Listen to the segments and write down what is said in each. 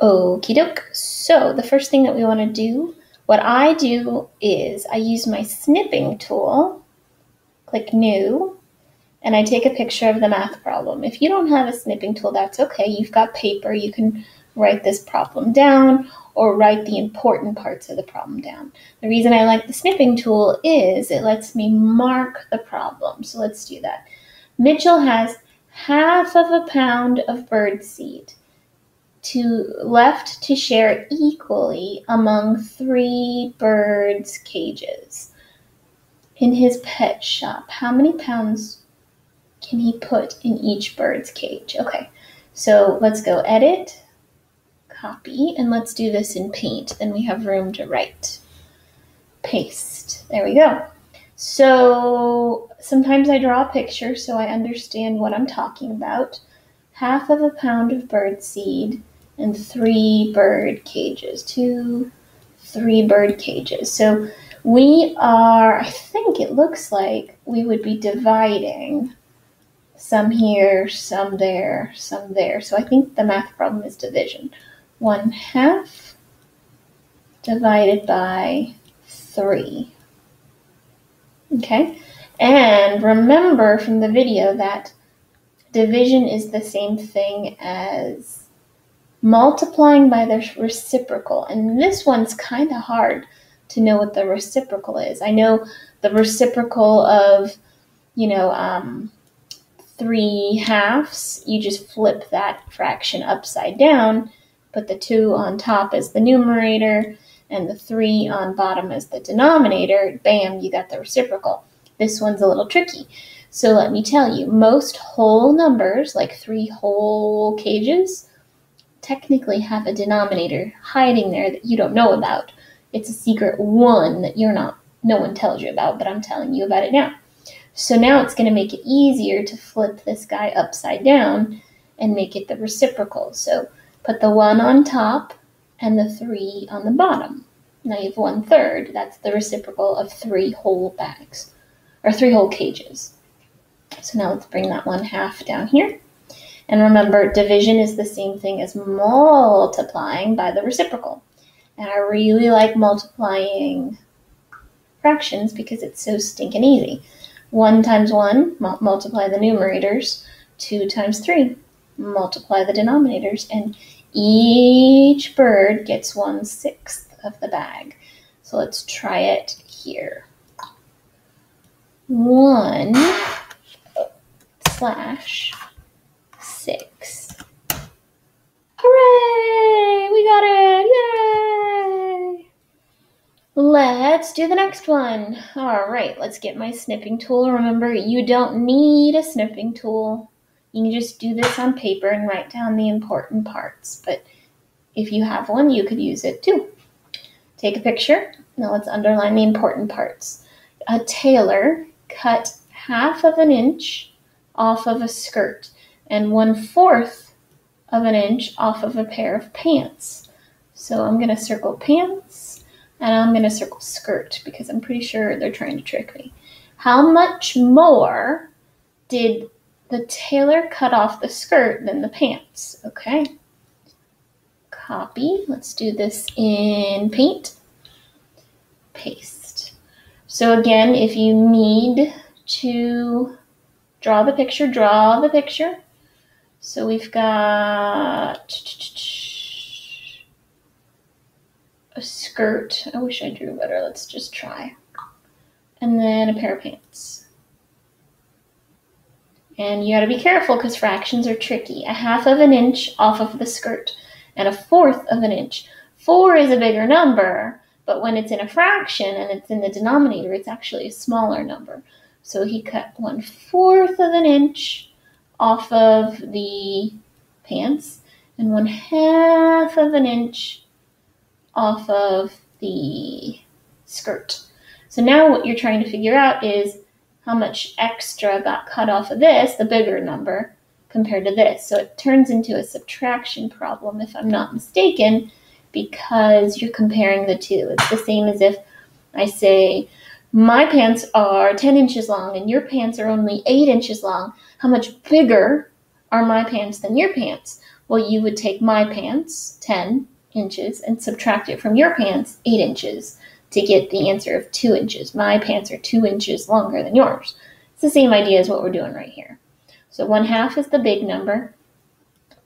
Okie doke. So the first thing that we want to do, what I do is I use my snipping tool, click New, and I take a picture of the math problem. If you don't have a snipping tool, that's okay. You've got paper. You can write this problem down or write the important parts of the problem down. The reason I like the snipping tool is it lets me mark the problem. So let's do that. Mitchell has half of a pound of birdseed left to share equally among 3 birds' cages. In his pet shop, how many pounds can he put in each bird's cage? Okay, so let's go edit, copy, and let's do this in Paint. Then we have room to write. Paste. There we go. So sometimes I draw a picture so I understand what I'm talking about. Half of a pound of birdseed and 3 bird cages. 2, 3 bird cages. So we are, I think it looks like we would be dividing some here, some there, some there. So I think the math problem is division. 1/2 divided by 3. Okay, and remember from the video that division is the same thing as multiplying by the reciprocal. And this one's kind of hard to know what the reciprocal is. I know the reciprocal of, 3/2, you just flip that fraction upside down, put the 2 on top as the numerator, and the 3 on bottom as the denominator. Bam, you got the reciprocal. This one's a little tricky. So let me tell you, most whole numbers, like 3 whole cages, technically have a denominator hiding there that you don't know about. It's a secret 1 that no one tells you about, but I'm telling you about it now. So now it's going to make it easier to flip this guy upside down and make it the reciprocal. So put the 1 on top and the 3 on the bottom. Now you have 1/3. That's the reciprocal of 3 whole bags, or 3 whole cages. So now let's bring that 1/2 down here. And remember, division is the same thing as multiplying by the reciprocal. And I really like multiplying fractions because it's so stinking easy. 1 times 1, multiply the numerators. 2 times 3, multiply the denominators. And each bird gets 1/6 of the bag. So let's try it here. 1/6. Hooray! We got it! Yay! Let's do the next one. All right, let's get my snipping tool. Remember, you don't need a snipping tool. You can just do this on paper and write down the important parts. But if you have one, you could use it too. Take a picture. Now let's underline the important parts. A tailor cut 1/2 inch off of a skirt and 1/4 of an inch off of a pair of pants. So I'm going to circle pants and I'm going to circle skirt because I'm pretty sure they're trying to trick me. How much more did the tailor cut off the skirt than the pants? Okay. Copy. Let's do this in Paint. Paste. So again, if you need to draw the picture, draw the picture. So we've got a skirt. I wish I drew better. Let's just try. And then a pair of pants. And you got to be careful because fractions are tricky. 1/2 inch off of the skirt and 1/4 of an inch. 4 is a bigger number, but when it's in a fraction and it's in the denominator, it's actually a smaller number. So he cut 1/4 of an inch off of the pants and 1/2 of an inch off of the skirt. So now what you're trying to figure out is how much extra got cut off of this, the bigger number, compared to this. So it turns into a subtraction problem, if I'm not mistaken, because you're comparing the two. It's the same as if I say, my pants are 10 inches long and your pants are only 8 inches long. How much bigger are my pants than your pants? Well, you would take my pants, 10 inches, and subtract it from your pants, 8 inches, to get the answer of 2 inches. My pants are 2 inches longer than yours. It's the same idea as what we're doing right here. So 1/2 is the big number,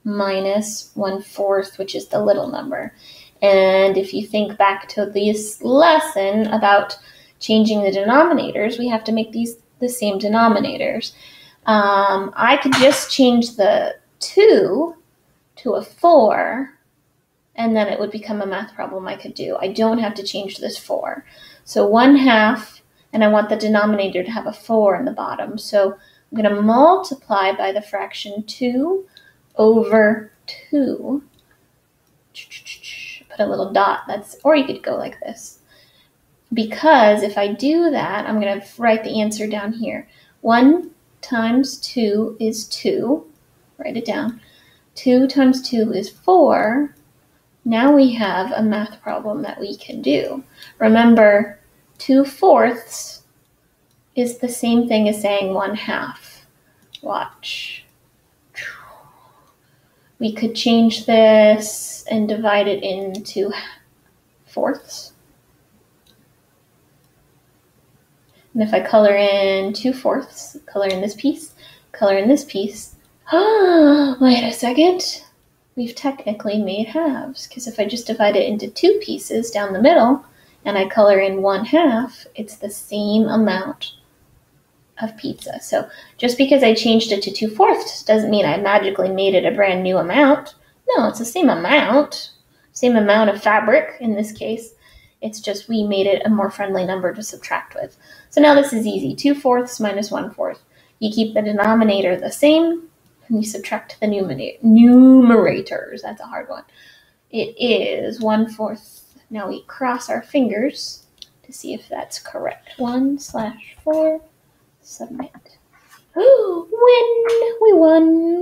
minus 1/4, which is the little number. And if you think back to this lesson about changing the denominators, we have to make these the same denominators. I could just change the 2 to a 4, and then it would become a math problem I could do. I don't have to change this 4. So 1/2, and I want the denominator to have a 4 in the bottom. So I'm going to multiply by the fraction 2 over 2. Put a little dot. Or you could go like this. Because if I do that, I'm going to write the answer down here. 1 times 2 is 2. Write it down. 2 times 2 is 4. Now we have a math problem that we can do. Remember, 2/4 is the same thing as saying 1/2. Watch. We could change this and divide it into fourths. And if I color in 2/4, color in this piece, color in this piece. Wait a second. We've technically made halves, because if I just divide it into 2 pieces down the middle, and I color in 1/2, it's the same amount of pizza. So just because I changed it to 2/4 doesn't mean I magically made it a brand new amount. No, it's the same amount of fabric in this case. It's just we made it a more friendly number to subtract with. So now this is easy. 2/4 minus 1/4. You keep the denominator the same, and you subtract the numerators. That's a hard one. It is 1/4. Now we cross our fingers to see if that's correct. 1/4. Submit. Win! We won!